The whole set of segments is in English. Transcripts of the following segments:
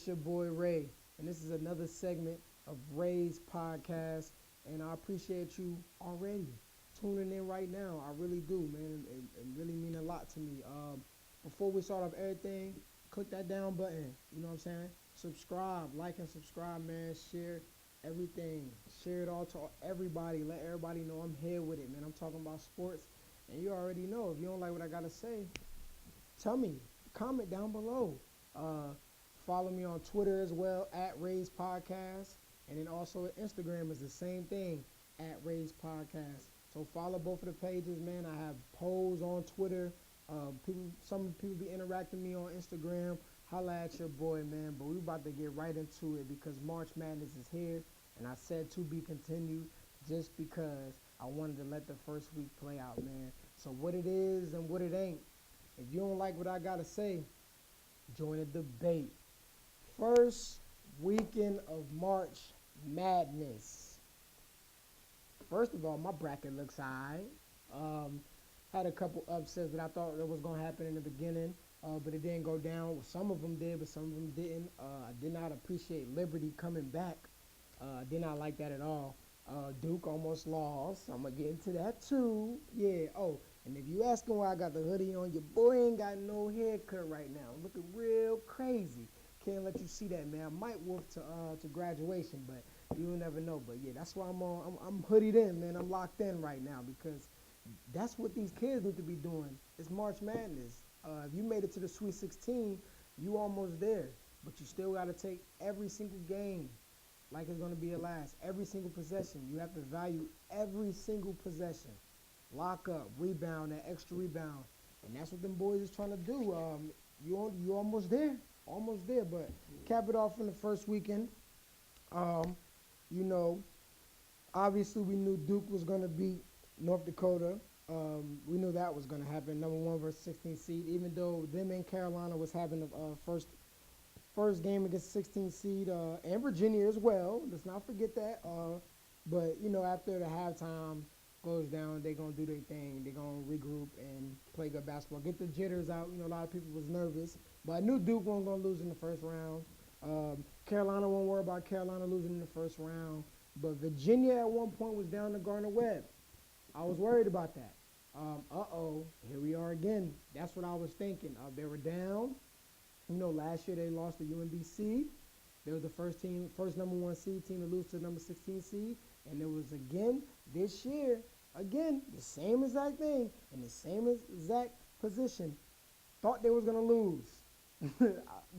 It's your boy Ray, and this is another segment of Ray's podcast. And I appreciate you already tuning in right now. I really do, man. It really mean a lot to me. Before we start off everything, click that down button. You know what I'm saying? Subscribe, like and subscribe, man. Share everything. Share it all to everybody. Let everybody know I'm here with it, man. I'm talking about sports, and you already know. If you don't like what I gotta say, tell me. Comment down below. Uh, Follow me on Twitter as well, at Ray's Podcast. And then also Instagram is the same thing, at Ray's Podcast. So follow both of the pages, man. I have polls on Twitter. Some people be interacting with me on Instagram. Holla at your boy, man. But we about to get right into it because March Madness is here. And I said to be continued just because I wanted to let the first week play out, man. So what it is and what it ain't. If you don't like what I got to say, join the debate. First weekend of March Madness. First of all, my bracket looks alright. Had a couple upsets that I thought that was going to happen in the beginning, but it didn't go down. Some of them did, but some of them didn't. I did not appreciate Liberty coming back. I did not like that at all. Duke almost lost. I'm going to get into that too. Yeah. Oh, and if you asking why I got the hoodie on, your boy ain't got no haircut right now. I'm looking real crazy. Can't let you see that, man. I might walk to graduation, but you'll never know. But yeah, that's why I'm hoodied in, man. I'm locked in right now because that's what these kids need to be doing. It's March Madness. If you made it to the Sweet 16, you almost there. But you still got to take every single game like it's going to be your last. Every single possession. You have to value every single possession. Lock up, rebound, that extra rebound. And that's what them boys is trying to do. You almost there. Almost there. But cap it off in the first weekend. You know, obviously we knew Duke was going to beat North Dakota. We knew that was going to happen, number 1 versus 16 seed, even though them and Carolina was having the first game against 16 seed, and Virginia as well. Let's not forget that. But, you know, after the halftime goes down, they're going to do their thing. They're going to regroup and play good basketball. Get the jitters out. You know, a lot of people was nervous. But I knew Duke wasn't going to lose in the first round. Carolina won't worry about Carolina losing in the first round. But Virginia at one point was down to Gardner-Webb. I was worried about that. Here we are again. That's what I was thinking. They were down. You know, last year they lost to UMBC. They were the first number 1 seed team to lose to the number 16 seed. And it was again this year, again, the same exact thing in the same exact position. Thought they was going to lose.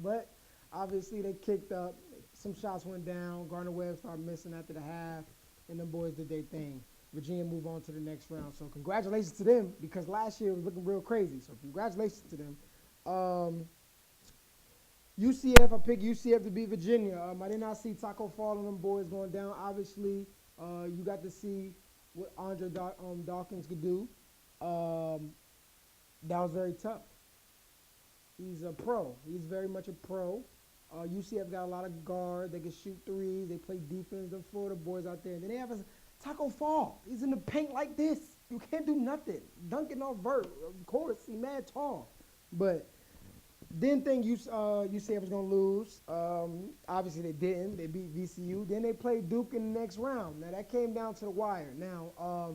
But obviously they kicked up. Some shots went down. Gardner-Webb started missing after the half. And them boys did their thing. Virginia moved on to the next round. So congratulations to them because last year it was looking real crazy. So congratulations to them. UCF, I picked UCF to beat Virginia. I did not see Taco Fall and them boys going down. Obviously, you got to see what Andre Dawkins could do. That was very tough. He's a pro. He's very much a pro. UCF got a lot of guard. They can shoot threes. They play defense. Them Florida boys out there. And then they have a Taco Fall. He's in the paint like this. You can't do nothing. Dunking off vert. Of course, he's mad tall. But didn't think UCF was going to lose. Obviously, they didn't. They beat VCU. Then they played Duke in the next round. Now, that came down to the wire. Now,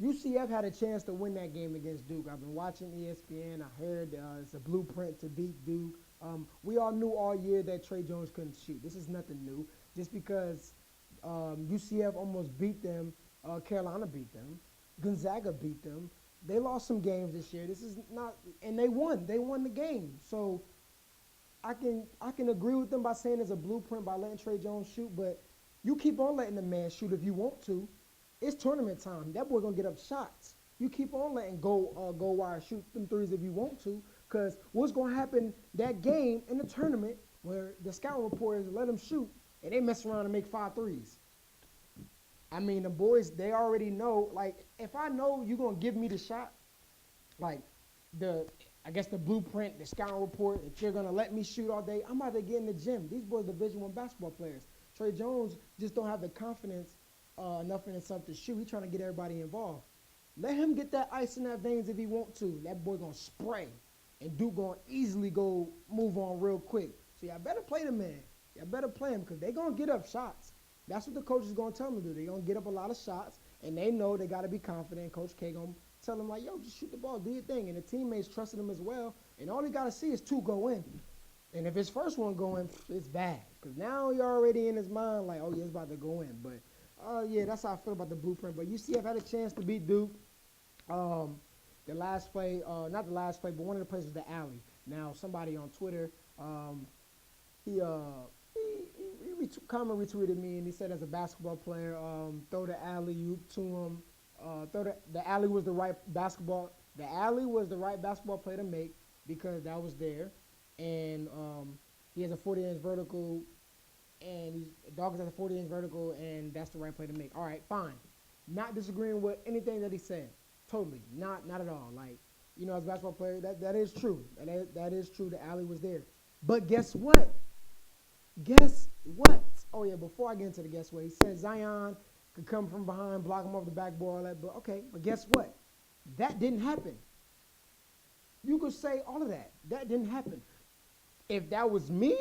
UCF had a chance to win that game against Duke. I've been watching ESPN. I heard it's a blueprint to beat Duke. We all knew all year that Trey Jones couldn't shoot. This is nothing new. Just because UCF almost beat them, Carolina beat them, Gonzaga beat them. They lost some games this year. This is not, and they won. They won the game. So I can agree with them by saying it's a blueprint by letting Trey Jones shoot, but you keep on letting the man shoot if you want to. It's tournament time. That boy gonna get up shots. You keep on letting go wire shoot them threes if you want to, because what's gonna happen that game in the tournament where the scouting reporters let them shoot and they mess around and make 5 threes. I mean, the boys, they already know, like, if I know you're going to give me the shot, like, I guess the blueprint, the scouting report, that you're going to let me shoot all day, I'm about to get in the gym. These boys are Division I basketball players. Trey Jones just don't have the confidence enough in himself to shoot. He's trying to get everybody involved. Let him get that ice in that veins if he want to. That boy going to spray. And Duke going to easily go move on real quick. So y'all better play the man. Y'all better play him because they going to get up shots. That's what the coach is going to tell them to do. They're going to get up a lot of shots, and they know they got to be confident. Coach K going to tell them, like, yo, just shoot the ball, do your thing. And the teammates trusted him as well, and all he got to see is 2 go in. And if his first one go in, it's bad because now you're already in his mind like, oh, yeah, it's about to go in. But, yeah, that's how I feel about the blueprint. But UCF had a chance to beat Duke. The last play, not the last play, but one of the plays was the alley. Now, somebody on Twitter, he comment retweeted me, and he said as a basketball player, throw the alley-oop to him. The alley was the right basketball. The alley was the right basketball play to make because that was there, and he has a 40-inch vertical, and Dawkins has a 40-inch vertical, and that's the right play to make. All right, fine. Not disagreeing with anything that he said. Totally, not at all. Like, you know, as a basketball player, that is true. That is true. The alley was there, but guess what? Guess what? Oh yeah, before I get into the guess what, he said Zion could come from behind, block him off the backboard, all that. But okay, but guess what? That didn't happen. You could say all of that. That didn't happen. If that was me,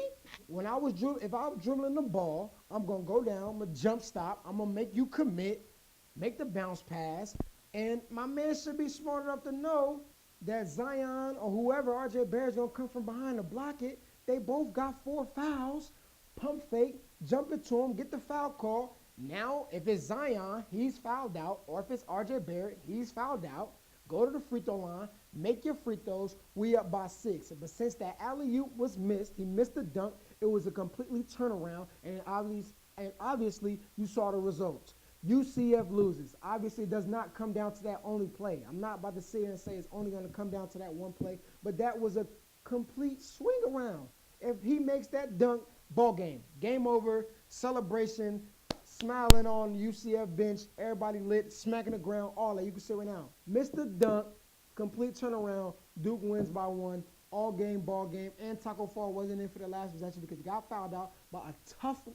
if I was dribbling the ball, I'm gonna go down, I'm gonna jump stop, I'm gonna make you commit, make the bounce pass, and my man should be smart enough to know that Zion or whoever, RJ Barrett's gonna come from behind to block it. They both got 4 fouls. Pump fake, jump into him, get the foul call. Now, if it's Zion, he's fouled out, or if it's RJ Barrett, he's fouled out. Go to the free throw line, make your free throws. We up by 6. But since that alley-oop was missed, he missed the dunk. It was a completely turnaround, and obviously you saw the results. UCF loses. Obviously, it does not come down to that only play. I'm not about to sit here and say it's only going to come down to that one play, but that was a complete swing around. If he makes that dunk, ball game. Game over, celebration, smiling on the UCF bench, everybody lit, smacking the ground, all that. You can see right now. Missed the dunk, complete turnaround, Duke wins by 1, all game, ball game, and Taco Fall wasn't in for the last possession because he got fouled out by a tough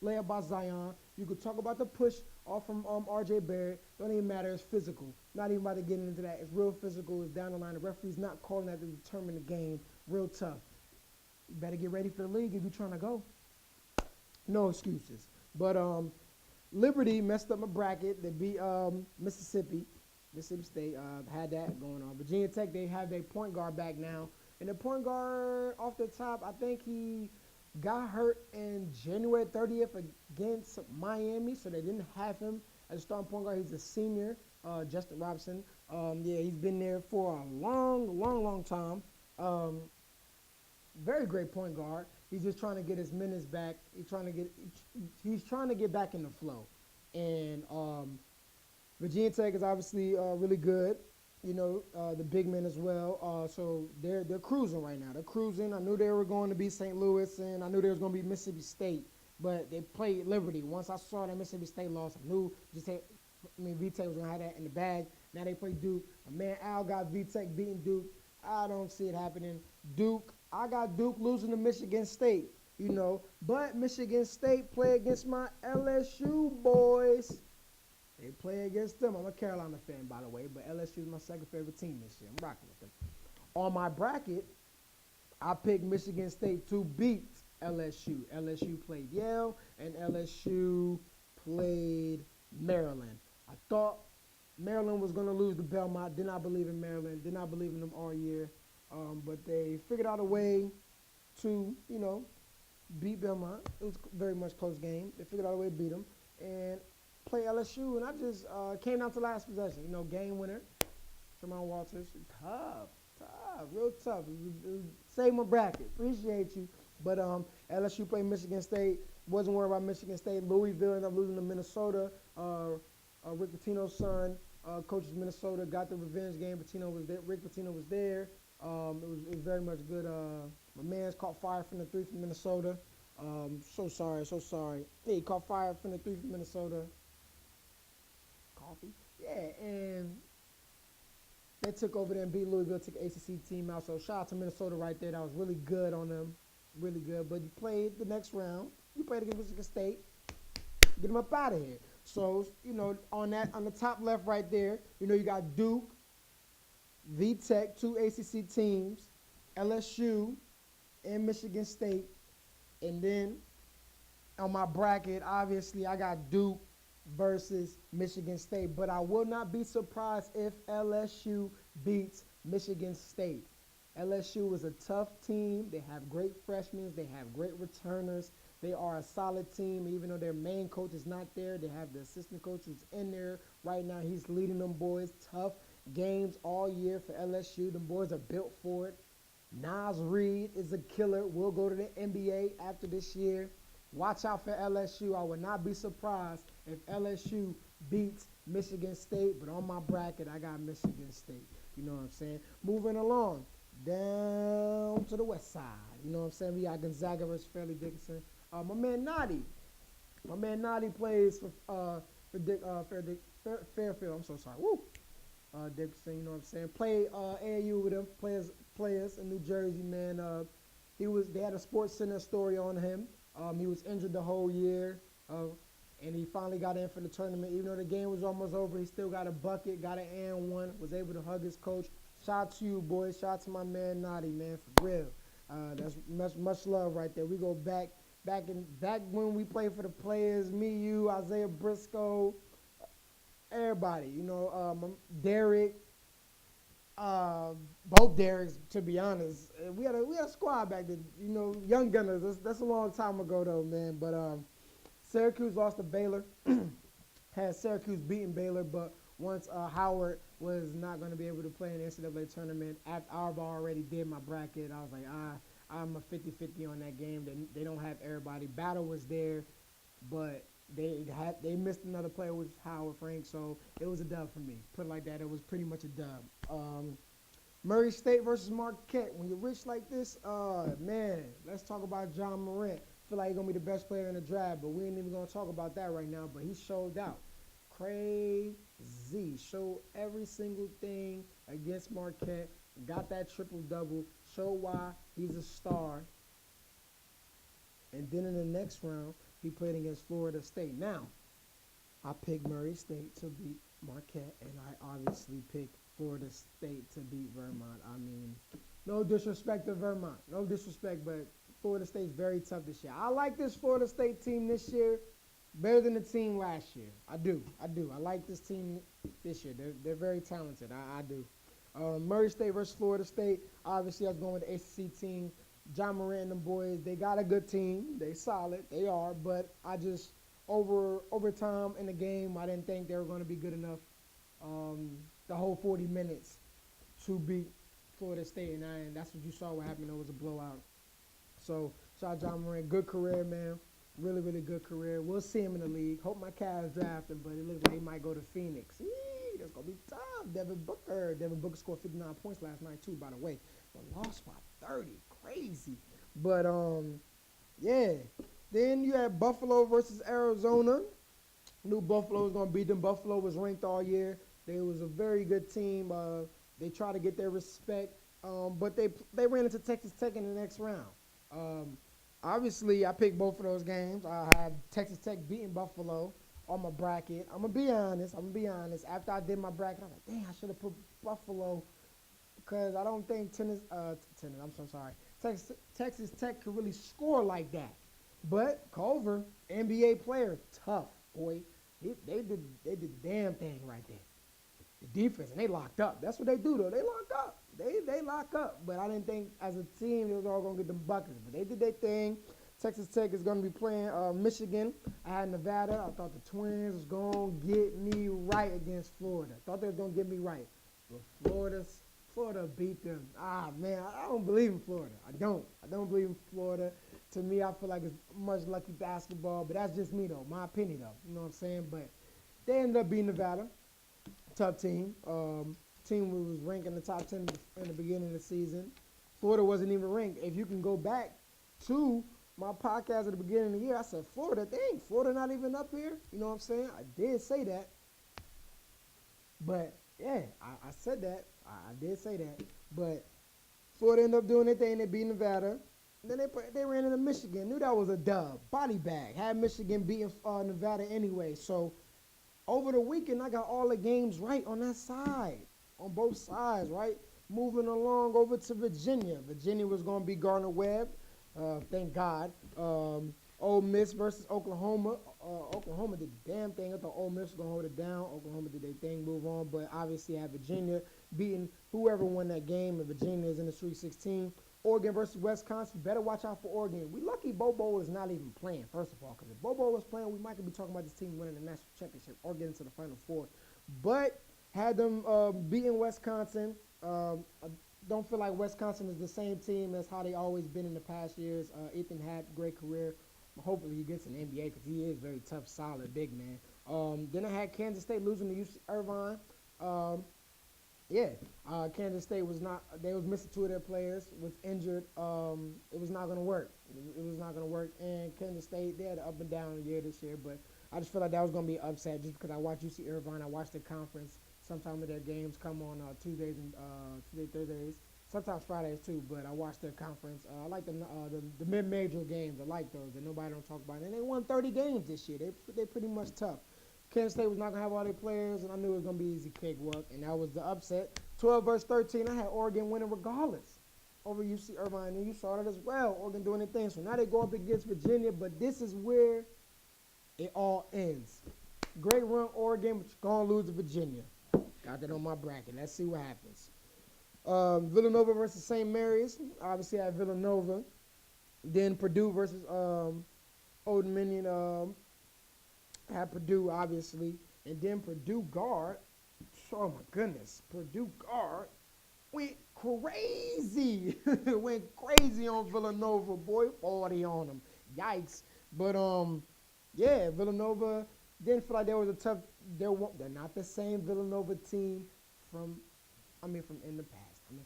layup by Zion. You could talk about the push off from RJ Barrett. Don't even matter. It's physical. Not even about to get into that. It's real physical. It's down the line. The referee's not calling that to determine the game. Real tough. You better get ready for the league if you're trying to go. No excuses. But Liberty messed up my bracket. They beat Mississippi State had that going on. Virginia Tech, they have their point guard back now. And the point guard off the top, I think he got hurt in January 30th against Miami, so they didn't have him as a starting point guard. He's a senior, Justin Robinson. Yeah, he's been there for a long time. Very great point guard. He's just trying to get his minutes back. He's trying to get back in the flow. And Virginia Tech is obviously really good. You know, the big men as well. So they're cruising right now. They're cruising. I knew they were going to be St. Louis, and I knew they was going to be Mississippi State. But they played Liberty. Once I saw that Mississippi State loss, I knew VTech was going to have that in the bag. Now they play Duke. My man Al got VTech beating Duke. I don't see it happening. I got Duke losing to Michigan State, you know. But Michigan State play against my LSU boys. They play against them. I'm a Carolina fan, by the way, but LSU is my second favorite team this year. I'm rocking with them. On my bracket, I picked Michigan State to beat LSU. LSU played Yale, and LSU played Maryland. I thought Maryland was going to lose to Belmont. Did not believe in Maryland. Did not believe in them all year. But they figured out a way to, you know, beat Belmont. It was very much close game. They figured out a way to beat them and play LSU. And I just came down to last possession. You know, game winner, Tremont Walters. Tough, real tough. Save my bracket. Appreciate you. But LSU played Michigan State. Wasn't worried about Michigan State. Louisville ended up losing to Minnesota. Rick Pitino's son coaches Minnesota. Got the revenge game. Pitino was there. Rick Pitino was there. It was very much good. My man's caught fire from the 3 from Minnesota. So sorry. Yeah, he caught fire from the 3 from Minnesota. Coffee? Yeah, and they took over there and beat Louisville, took the ACC team out. So shout out to Minnesota right there. That was really good on them. Really good. But you played the next round. You played against Michigan State. Get them up out of here. So, you know, on the top left right there, you know, you got Duke, VTech, 2 ACC teams, LSU, and Michigan State. And then on my bracket, obviously, I got Duke versus Michigan State. But I will not be surprised if LSU beats Michigan State. LSU is a tough team. They have great freshmen. They have great returners. They are a solid team, even though their main coach is not there. They have the assistant coach who's in there right now. He's leading them boys. Tough games all year for LSU. The boys are built for it. Nas Reed is a killer. We'll go to the NBA after this year. Watch out for LSU. I would not be surprised if LSU beats Michigan State. But on my bracket, I got Michigan State. You know what I'm saying? Moving along down to the west side. You know what I'm saying? We got Gonzaga versus Fairleigh Dickinson. My man Nadi plays for Fairfield. I'm so sorry. Woo. Dickinson, you know what I'm saying? Played AAU with him. Players in New Jersey, man. They had a Sports Center story on him. He was injured the whole year, and he finally got in for the tournament. Even though the game was almost over, he still got a bucket, got an and one, was able to hug his coach. Shout out to you, boys. Shout out to my man Nadi, man, for real. That's much love right there. We go back when we played for the players, me, you, Isaiah Briscoe, everybody. You know, Derek. Both Derricks, to be honest. We had a squad back then, you know, young gunners. That's a long time ago though, man. But Syracuse lost to Baylor. Had Syracuse beating Baylor, but once Howard was not going to be able to play in the NCAA tournament, after I've already did my bracket, I was like, I'm a 50-50 on that game. They don't have everybody. Battle was there, but they missed another player, which was Howard Frank, so it was a dub for me. Put it like that, it was pretty much a dub. Murray State versus Marquette. When you're rich like this, man, let's talk about John Mrch. Feel like he's going to be the best player in the draft, but we ain't even going to talk about that right now, but he showed out. Crazy. Showed every single thing against Marquette. Got that triple-double. Showed why he's a star. And then in the next round, he played against Florida State. Now, I picked Murray State to beat Marquette, and I obviously picked Florida State to beat Vermont. I mean, no disrespect to Vermont. No disrespect, but Florida State's very tough this year. I like this Florida State team this year better than the team last year. I do. I like this team this year. They're very talented. I do. Murray State versus Florida State. Obviously, I was going with the ACC team. John Morant and them boys, they got a good team. They solid. They are. But I just, over time in the game, I didn't think they were going to be good enough the whole 40 minutes to beat Florida State. And that's what you saw what happened. It was a blowout. So, shout out John Morant. Good career, man. Really, really good career. We'll see him in the league. Hope my Cavs draft him, but it looks like he might go to Phoenix. Eee, that's going to be tough. Devin Booker scored 59 points last night, too, by the way. But lost by 30. Crazy. But, yeah. Then you had Buffalo versus Arizona. Knew Buffalo was going to beat them. Buffalo was ranked all year. They was a very good team. They tried to get their respect, but they ran into Texas Tech in the next round. Obviously, I picked both of those games. I have Texas Tech beating Buffalo on my bracket. I'm going to be honest. After I did my bracket, I was like, dang, I should have put Buffalo because I don't think Texas Tech could really score like that. But Culver, NBA player, tough, boy. They did the damn thing right there. The defense, and they locked up. That's what they do, though. They lock up. They lock up. But I didn't think as a team they was all going to get them buckets. But they did their thing. Texas Tech is going to be playing Michigan. I had Nevada. I thought the Twins was going to get me right against Florida. Thought they was going to get me right. But Florida beat them. Man, I don't believe in Florida. I don't believe in Florida. To me, I feel like it's much lucky basketball. But that's just me, though. My opinion, though. You know what I'm saying? But they ended up beating Nevada. Tough team. Team was ranked in the top 10 in the beginning of the season. Florida wasn't even ranked. If you can go back to my podcast at the beginning of the year, I said, Florida not even up here. You know what I'm saying? I did say that. But, yeah, I said that. I did say that. But Florida ended up doing their thing. They beat Nevada. Then they ran into Michigan. Knew that was a dub. Body bag. Had Michigan beating Nevada anyway. So, over the weekend, I got all the games right on that side, on both sides, right? Moving along over to Virginia. Virginia was going to be Gardner-Webb. Thank God. Ole Miss versus Oklahoma. Oklahoma did the damn thing. I thought Ole Miss was going to hold it down. Oklahoma did their thing, move on. But obviously, had Virginia beating whoever won that game. And Virginia is in the Sweet 16. Oregon versus Wisconsin. Better watch out for Oregon. We lucky Bobo is not even playing, first of all. Because if Bobo was playing, we might be talking about this team winning the national championship or getting to the Final Four. But had them beating Wisconsin. I don't feel like Wisconsin is the same team as how they always been in the past years. Ethan had a great career. Hopefully he gets an NBA because he is very tough, solid, big man. Then I had Kansas State losing to UC Irvine. Um, Kansas State was not. They was missing two of their players. Was injured. It was not going to work. It was not going to work. And Kansas State, they had an up and down year this year, but I just feel like that was going to be an upset just because I watched UC Irvine. I watched the conference. Sometimes their games come on Tuesdays and Thursdays. Sometimes Fridays too, but I watch their conference. I like the mid-major games. I like those that nobody don't talk about. And they won 30 games this year. They pretty much tough. Kansas State was not gonna have all their players, and I knew it was gonna be easy cakewalk, and that was the upset. 12 versus 13. I had Oregon winning regardless over UC Irvine, and you saw that as well. Oregon doing their thing. So now they go up against Virginia, but this is where it all ends. Great run, Oregon, but you're gonna lose to Virginia. Got that on my bracket. Let's see what happens. Villanova versus St. Mary's. Obviously, I had Villanova. Then Purdue versus Old Dominion. Had Purdue, obviously. And then Purdue guard. Oh, my goodness. Purdue guard went crazy. Went crazy on Villanova, boy. 40 on them. Yikes. But, Villanova didn't feel like there was a tough. They're not the same Villanova team from in the past. In the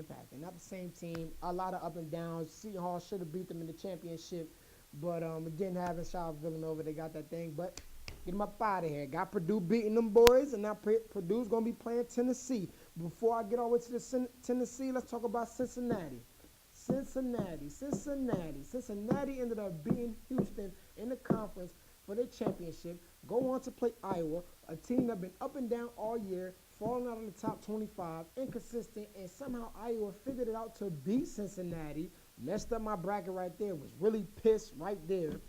past. They're not the same team. A lot of up and downs. Seton Hall should have beat them in the championship, but it didn't happen. Shout out Villanova. They got that thing, but get them up out of here. Got Purdue beating them boys, and now Purdue's going to be playing Tennessee. Before I get all the way to the Tennessee, let's talk about Cincinnati. Cincinnati ended up beating Houston in the conference for their championship. Go on to play Iowa, a team that been up and down all year, falling out of the top 25, inconsistent, and somehow Iowa figured it out to beat Cincinnati. Messed up my bracket right there. Was really pissed right there.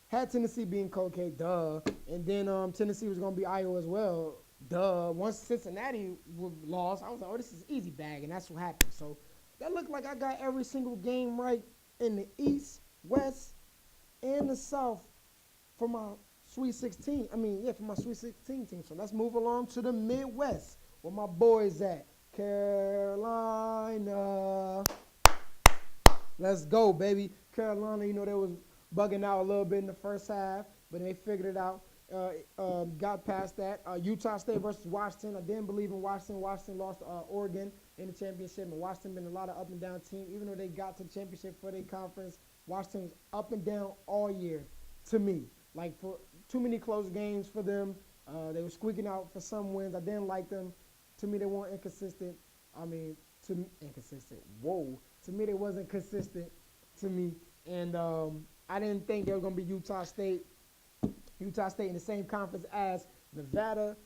Had Tennessee being Cold K, duh. And then Tennessee was going to be Iowa as well, duh. Once Cincinnati lost, I was like, oh, this is easy bag, and that's what happened. So that looked like I got every single game right in the East, West, and the South for my Sweet 16. For my Sweet 16 team. So let's move along to the Midwest, where my boys at. Carolina. Let's go, baby. Carolina, they was bugging out a little bit in the first half, but they figured it out. Got past that. Utah State versus Washington. I didn't believe in Washington. Washington lost to Oregon in the championship, and Washington been a lot of up and down team. Even though they got to the championship for their conference, Washington was up and down all year to me. Like, for too many close games for them. They were squeaking out for some wins. I didn't like them. To me, they weren't inconsistent. Inconsistent. Whoa. To me, they wasn't consistent to me. And I didn't think they were going to be Utah State. Utah State in the same conference as Nevada.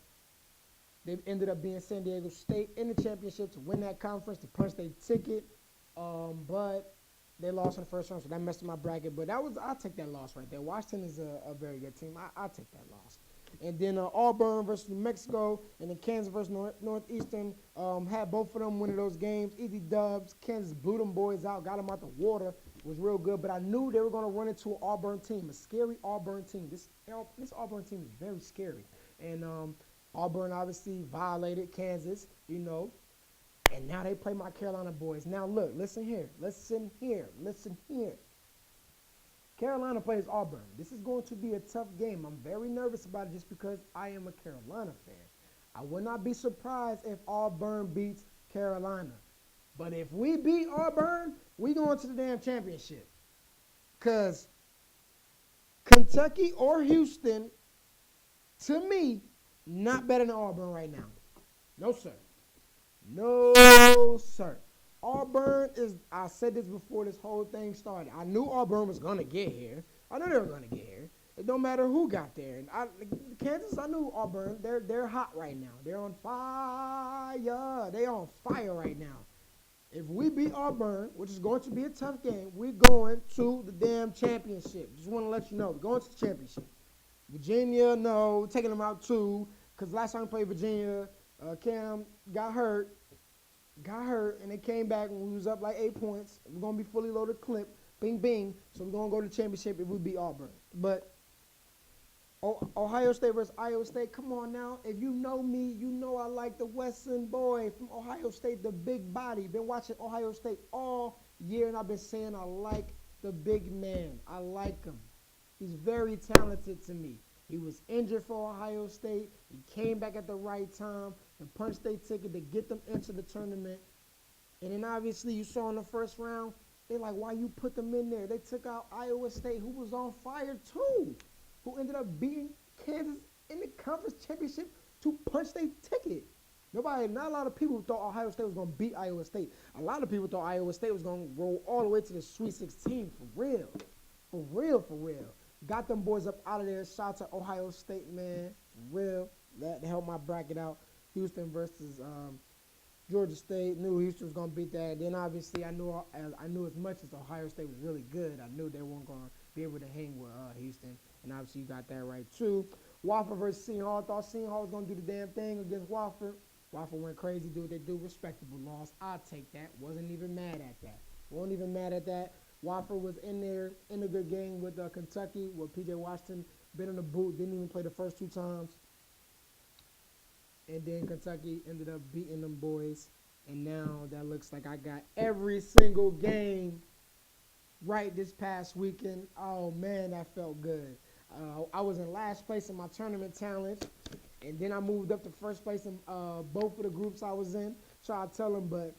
They ended up being San Diego State in the championship to win that conference, to punch their ticket. But they lost in the first round, so that messed up my bracket. But I'll take that loss right there. Washington is a very good team. I'll take that loss. And then Auburn versus New Mexico, and then Kansas versus Northeastern. Had both of them winning those games. Easy dubs. Kansas blew them boys out, got them out the water. It was real good. But I knew they were going to run into an Auburn team, a scary Auburn team. This Auburn team is very scary. And Auburn obviously violated Kansas, And now they play my Carolina boys. Now look, listen here. Carolina plays Auburn. This is going to be a tough game. I'm very nervous about it just because I am a Carolina fan. I would not be surprised if Auburn beats Carolina. But if we beat Auburn, we going to the damn championship. Because Kentucky or Houston, to me, not better than Auburn right now. No, sir. No, sir. Auburn is, I said this before this whole thing started. I knew Auburn was going to get here. I knew they were going to get here. It don't matter who got there. And Kansas, I knew Auburn. They're hot right now. They're on fire. They on fire right now. If we beat Auburn, which is going to be a tough game, we're going to the damn championship. Just want to let you know, we're going to the championship. Virginia, no, taking them out too. Because last time we played Virginia, Cam got hurt, and they came back when we was up like 8 points. We're going to be fully loaded clip, bing, bing. So we're going to go to the championship if we beat Auburn. But Ohio State versus Iowa State, come on now. If you know me, you know I like the Western boy from Ohio State, the big body. Been watching Ohio State all year, and I've been saying I like the big man. I like him. He's very talented to me. He was injured for Ohio State. He came back at the right time and punched their ticket to get them into the tournament. And then obviously you saw in the first round, they like, why you put them in there? They took out Iowa State, who was on fire too, who ended up beating Kansas in the conference championship to punch their ticket. Not a lot of people thought Ohio State was going to beat Iowa State. A lot of people thought Iowa State was going to roll all the way to the Sweet 16 for real. For real. Got them boys up out of there. Shout out to Ohio State, man. For real. That helped my bracket out. Houston versus Georgia State. Knew Houston was going to beat that. Then obviously I knew as much as Ohio State was really good, I knew they weren't going to be able to hang with Houston. And obviously you got that right too. Wofford versus Seton Hall. Thought Seton Hall was going to do the damn thing against Wofford. Wofford went crazy, do what they do. Respectable loss. I'll take that. Wasn't even mad at that. Wofford was in there in a good game with Kentucky, where P.J. Washington been in the boot, didn't even play the first 2 times. And then Kentucky ended up beating them boys. And now that looks like I got every single game right this past weekend. Oh, man, that felt good. I was in last place in my tournament challenge. And then I moved up to first place in both of the groups I was in. Try to tell them, but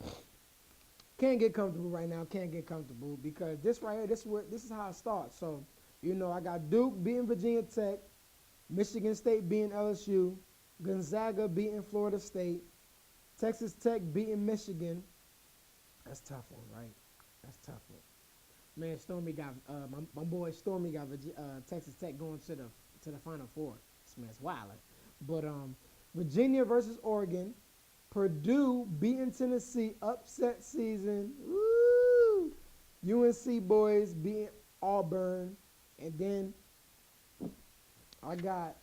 can't get comfortable right now. Because this right here, this is how it starts. So, I got Duke beating Virginia Tech, Michigan State beating LSU, Gonzaga beating Florida State, Texas Tech beating Michigan. That's a tough one, right? That's a tough one. Man, Stormy got my boy Stormy got Texas Tech going to the Final Four. This man's wildin'. But Virginia versus Oregon, Purdue beating Tennessee, upset season. Woo! UNC boys beating Auburn, and then I got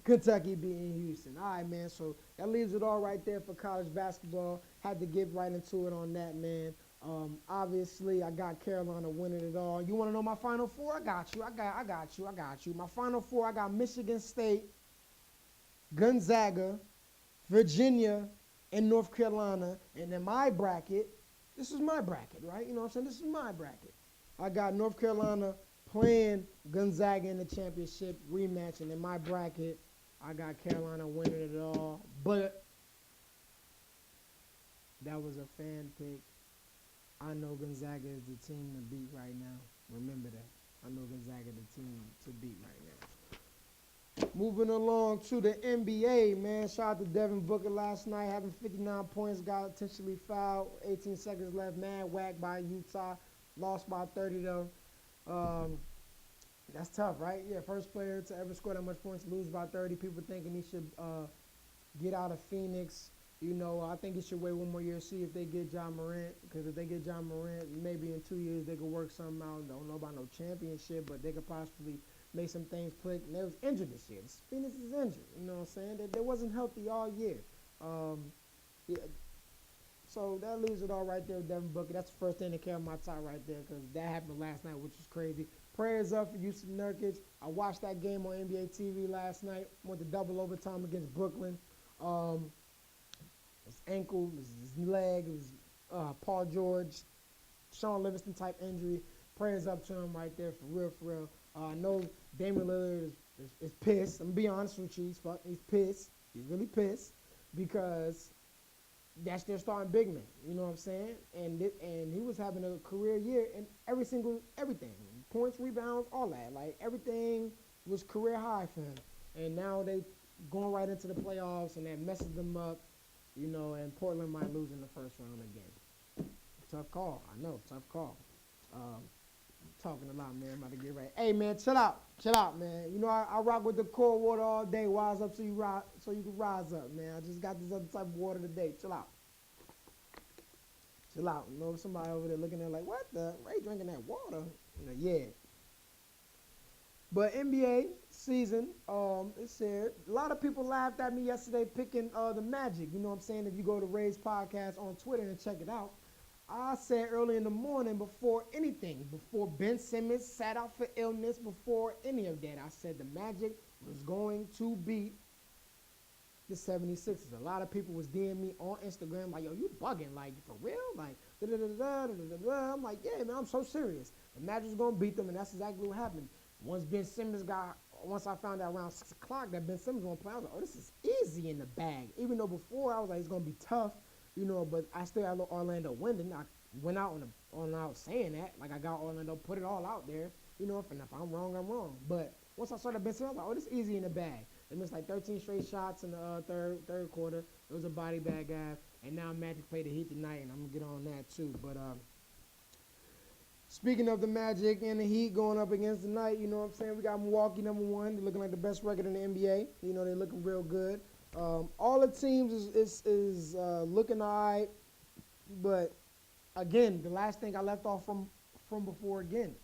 Kentucky beating Houston. All right, man. So that leaves it all right there for college basketball. Had to get right into it on that, man. Obviously, I got Carolina winning it all. You want to know my Final Four? I got you. My Final Four, I got Michigan State, Gonzaga, Virginia, and North Carolina. And then my bracket, this is my bracket, right? You know what I'm saying? This is my bracket. I got North Carolina playing Gonzaga in the championship rematch. And in my bracket, I got Carolina winning it all. But that was a fan pick. I know Gonzaga is the team to beat right now. Remember that. I know Gonzaga is the team to beat right now. Moving along to the NBA, man. Shout out to Devin Booker last night, having 59 points, got intentionally fouled. 18 seconds left, mad whack by Utah. Lost by 30, though. That's tough, right? Yeah, first player to ever score that much points, lose by 30. People thinking he should get out of Phoenix. I think he should wait one more year, see if they get Ja Morant. Because if they get Ja Morant, maybe in 2 years they could work something out. Don't know about no championship, but they could possibly make some things click. And they was injured this year. Phoenix is injured. You know what I'm saying? They wasn't healthy all year. Yeah. So that leaves it all right there with Devin Booker. That's the first thing that carried my tie right there, because that happened last night, which was crazy. Prayers up for Yusuf Nurkic. I watched that game on NBA TV last night. Went to double overtime against Brooklyn. His ankle, his leg, it was Paul George, Sean Livingston type injury. Prayers up to him right there, for real. I know Damian Lillard is pissed. I'm going to be honest with you. He's pissed. He's really pissed because that's their starting big man. You know what I'm saying? And he was having a career year in everything. Points, rebounds, all that. Like, everything was career high for him. And now they going right into the playoffs, and that messes them up. And Portland might lose in the first round again. Tough call. I know, tough call. Talking a lot, man. I'm about to get ready. Hey, man, chill out, man. You know I rock with the cold water all day. Wise up so you can rise up, man. I just got this other type of water today. Chill out. You know somebody over there looking at like, what the Ray drinking that water? You know, yeah. But NBA season, it said a lot of people laughed at me yesterday picking the Magic. You know what I'm saying? If you go to Ray's podcast on Twitter and check it out, I said early in the morning before anything, before Ben Simmons sat out for illness, before any of that, I said the Magic was going to beat the 76ers. A lot of people was DMing me on Instagram like, yo, you bugging, like, for real? Like, da-da-da-da-da-da-da. I'm like, yeah, man, I'm so serious. The Magic was going to beat them, and that's exactly what happened. Once I found out around 6 o'clock that Ben Simmons was going to play, I was like, oh, this is easy in the bag. Even though before I was like, it's going to be tough, but I still had Orlando winning. I went out out saying that. Like, I got Orlando, put it all out there. And if I'm wrong, I'm wrong. But once I saw that Ben Simmons, I was like, oh, this is easy in the bag. They missed like 13 straight shots in the third quarter. It was a body bag guy. And now Magic played the Heat tonight, and I'm going to get on that too. But speaking of the Magic and the Heat going up against tonight, you know what I'm saying? We got Milwaukee number one. They're looking like the best record in the NBA. They're looking real good. All the teams is looking all right. But, again, the last thing I left off from before again.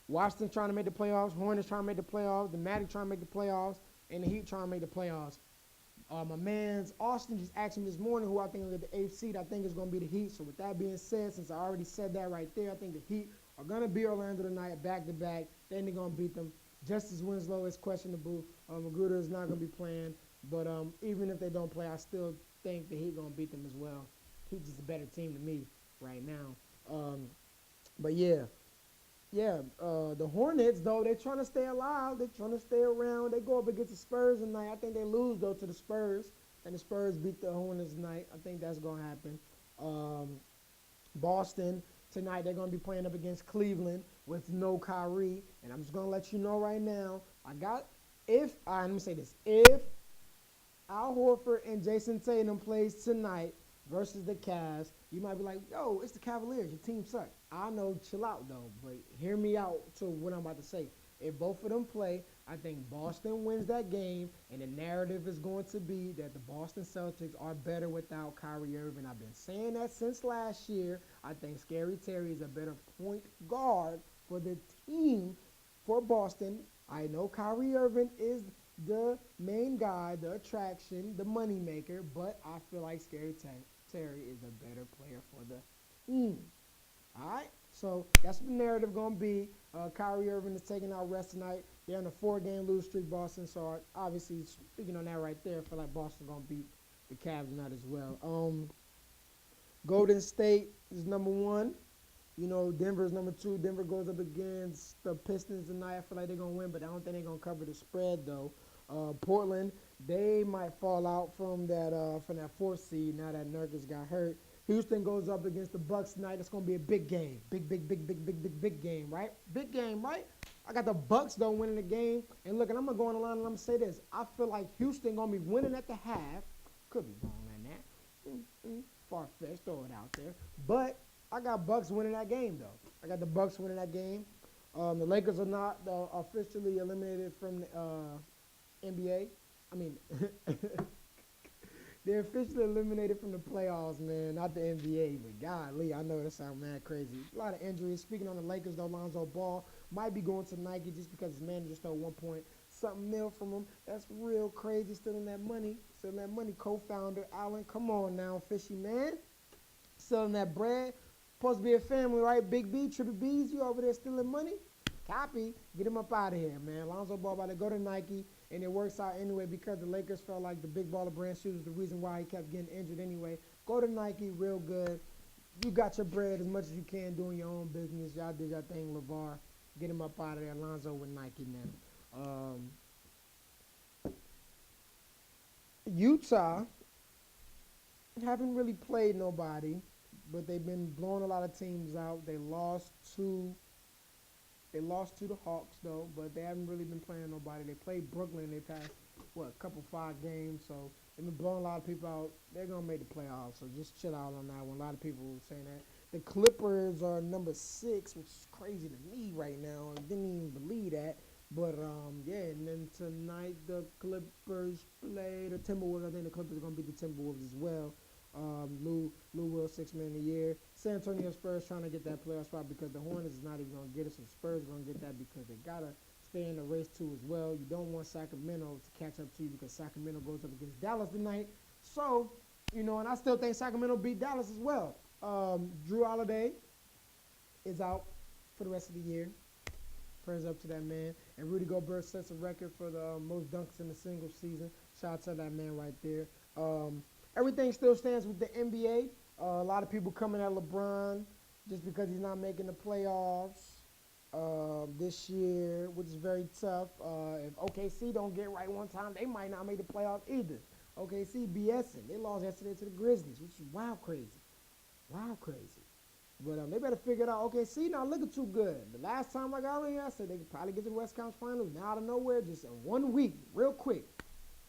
Washington trying to make the playoffs. Hornets trying to make the playoffs. The Magic trying to make the playoffs. And the Heat trying to make the playoffs. My man's Austin just asked me this morning who I think will get the 8th seed. I think it's going to be the Heat. So with that being said, since I already said that right there, I think the Heat are going to beat Orlando tonight back-to-back. Then they're going to beat them. Justice Winslow is questionable. Magruder is not going to be playing. But even if they don't play, I still think the Heat going to beat them as well. Heat's just a better team to me right now. But yeah. Yeah, the Hornets, though, they're trying to stay alive. They're trying to stay around. They go up against the Spurs tonight. I think they lose, though, to the Spurs. And the Spurs beat the Hornets tonight. I think that's going to happen. Boston, tonight, they're going to be playing up against Cleveland with no Kyrie. And I'm just going to let you know right now, let me say this. If Al Horford and Jason Tatum plays tonight versus the Cavs, you might be like, yo, it's the Cavaliers. Your team sucks. I know, chill out, though. But hear me out to what I'm about to say. If both of them play, I think Boston wins that game, and the narrative is going to be that the Boston Celtics are better without Kyrie Irving. I've been saying that since last year. I think Scary Terry is a better point guard for the team for Boston. I know Kyrie Irving is the main guy, the attraction, the moneymaker, but I feel like Scary Terry is a better player for the team. All right? So that's what the narrative going to be. Kyrie Irving is taking out rest tonight. They're on a 4-game lose streak, Boston. So obviously, speaking on that right there, I feel like Boston going to beat the Cavs tonight as well. Golden State is number one. Denver is number two. Denver goes up against the Pistons tonight. I feel like they're going to win, but I don't think they're going to cover the spread, though. Portland, they might fall out from that fourth seed now that Nurkic got hurt. Houston goes up against the Bucks tonight. It's going to be a big game. Big game, right? Big game, right? I got the Bucks, though, winning the game. And look, and I'm going to go on the line and I'm going to say this. I feel like Houston going to be winning at the half. Could be wrong on that. Far-fetched, throw it out there. But I got Bucks winning that game, though. I got the Bucks winning that game. The Lakers are not officially eliminated from the NBA. I mean, they're officially eliminated from the playoffs, man. Not the NBA, but golly, I know that sounds mad crazy. A lot of injuries. Speaking on the Lakers, though, Lonzo Ball might be going to Nike just because his manager stole 1.something mil from him. That's real crazy, stealing that money. Co-founder Allen, come on now, fishy man. Selling that bread. Supposed to be a family, right? Big B, Triple B's, you over there stealing money? Copy. Get him up out of here, man. Lonzo Ball about to go to Nike, and it works out anyway because the Lakers felt like the big baller brand shoes was the reason why he kept getting injured anyway. Go to Nike, real good. You got your bread as much as you can doing your own business. Y'all did your thing, LeVar. Get him up out of there. Lonzo with Nike now. Utah haven't really played nobody, but they've been blowing a lot of teams out. They lost to the Hawks, though, but they haven't really been playing nobody. They played Brooklyn. They passed, couple 5 games. So they've been blowing a lot of people out. They're going to make the playoffs, so just chill out on that one. A lot of people were saying that. The Clippers are number 6, which is crazy to me right now. I didn't even believe that. But yeah, and then tonight the Clippers play the Timberwolves. I think the Clippers are gonna beat the Timberwolves as well. Lou Will 6-man of the year. San Antonio Spurs trying to get that playoff spot because the Hornets is not even gonna get it. So the Spurs are gonna get that because they gotta stay in the race too as well. You don't want Sacramento to catch up to you because Sacramento goes up against Dallas tonight. So and I still think Sacramento beat Dallas as well. Drew Holiday is out for the rest of the year. Prayers up to that man. And Rudy Gobert sets a record for the most dunks in a single season. Shout out to that man right there. Everything still stands with the NBA. A lot of people coming at LeBron just because he's not making the playoffs this year, which is very tough. If OKC don't get right one time, they might not make the playoffs either. OKC BSing. They lost yesterday to the Grizzlies, which is wild crazy. Wild crazy. But they better figure it out. OKC not looking too good. The last time I got on here, I said they could probably get to the West Conference Finals. Now out of nowhere, just in 1 week, real quick.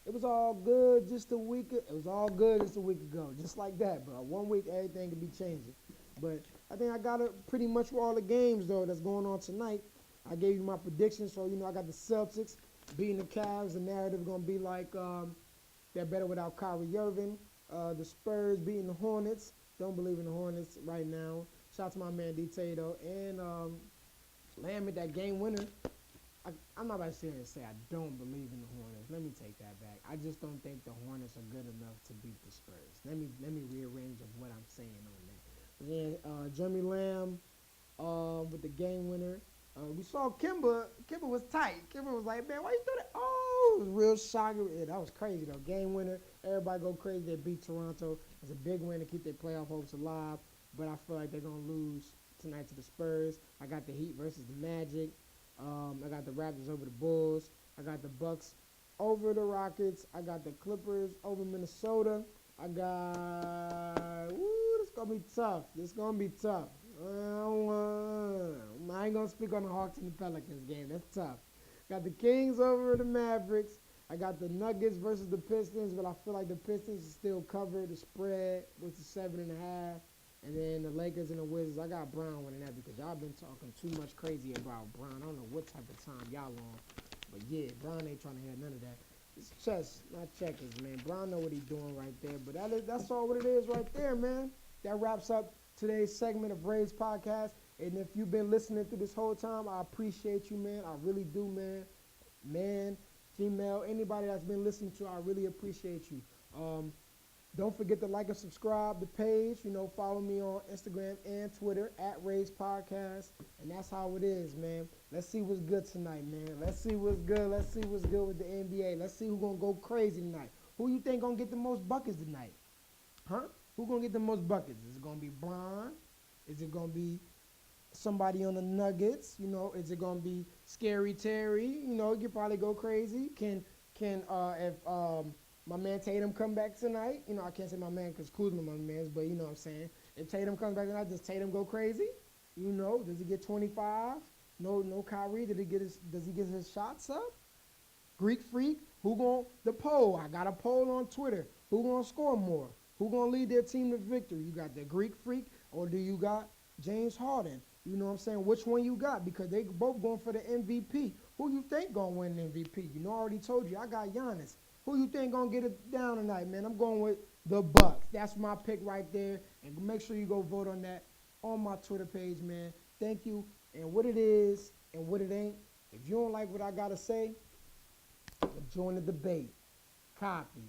It was all good just a week. It was all good just a week ago, just like that, bro. 1 week, everything could be changing. But I think I got it pretty much for all the games though that's going on tonight. I gave you my predictions, so I got the Celtics beating the Cavs. The narrative gonna be like they're better without Kyrie Irving. The Spurs beating the Hornets. Don't believe in the Hornets right now. Shout out to my man D-Tato. And Lamb at that game winner. I'm not about to sit here and say I don't believe in the Hornets. Let me take that back. I just don't think the Hornets are good enough to beat the Spurs. Let me rearrange of what I'm saying on that. But then Jeremy Lamb with the game winner. We saw Kimba. Kimba was tight. Kimba was like, man, why you do that? Oh, it was real shocking. Yeah, that was crazy, though. Game winner. Everybody go crazy. They beat Toronto. It's a big win to keep their playoff hopes alive. But I feel like they're going to lose tonight to the Spurs. I got the Heat versus the Magic. I got the Raptors over the Bulls. I got the Bucks over the Rockets. I got the Clippers over Minnesota. I got, this going to be tough. This going to be tough. I ain't going to speak on the Hawks and the Pelicans game. That's tough. Got the Kings over the Mavericks. I got the Nuggets versus the Pistons, but I feel like the Pistons still cover the spread with the 7.5. And then the Lakers and the Wizards, I got Brown winning that because y'all been talking too much crazy about Brown. I don't know what type of time y'all on. But yeah, Brown ain't trying to hear none of that. It's chess, not checkers, man. Brown know what he's doing right there. But that's all what it is right there, man. That wraps up today's segment of Ray's Podcast. And if you've been listening through this whole time, I appreciate you, man. I really do, man. Man, female, anybody that's been listening to, I really appreciate you. Don't forget to like and subscribe the page. Follow me on Instagram and Twitter at Ray's Podcast. And that's how it is, man. Let's see what's good tonight, man. Let's see what's good. Let's see what's good with the NBA. Let's see who's going to go crazy tonight. Who you think going to get the most buckets tonight? Huh? Who going to get the most buckets? Is it going to be Bron? Is it going to be somebody on the Nuggets? Is it going to be Scary Terry? You could probably go crazy. If my man Tatum come back tonight, I can't say my man because Kuzma my man's, but you know what I'm saying. If Tatum comes back tonight, does Tatum go crazy? Does he get 25? No Kyrie. Does he get his shots up? Greek Freak, the poll? I got a poll on Twitter. Who gonna score more? Who gonna lead their team to victory? You got the Greek Freak or do you got James Harden? You know what I'm saying? Which one you got? Because they both going for the MVP. Who you think gonna win the MVP? I already told you. I got Giannis. Who you think gonna get it down tonight, man? I'm going with the Bucks. That's my pick right there. And make sure you go vote on that on my Twitter page, man. Thank you. And what it is and what it ain't. If you don't like what I gotta say, join the debate. Copy.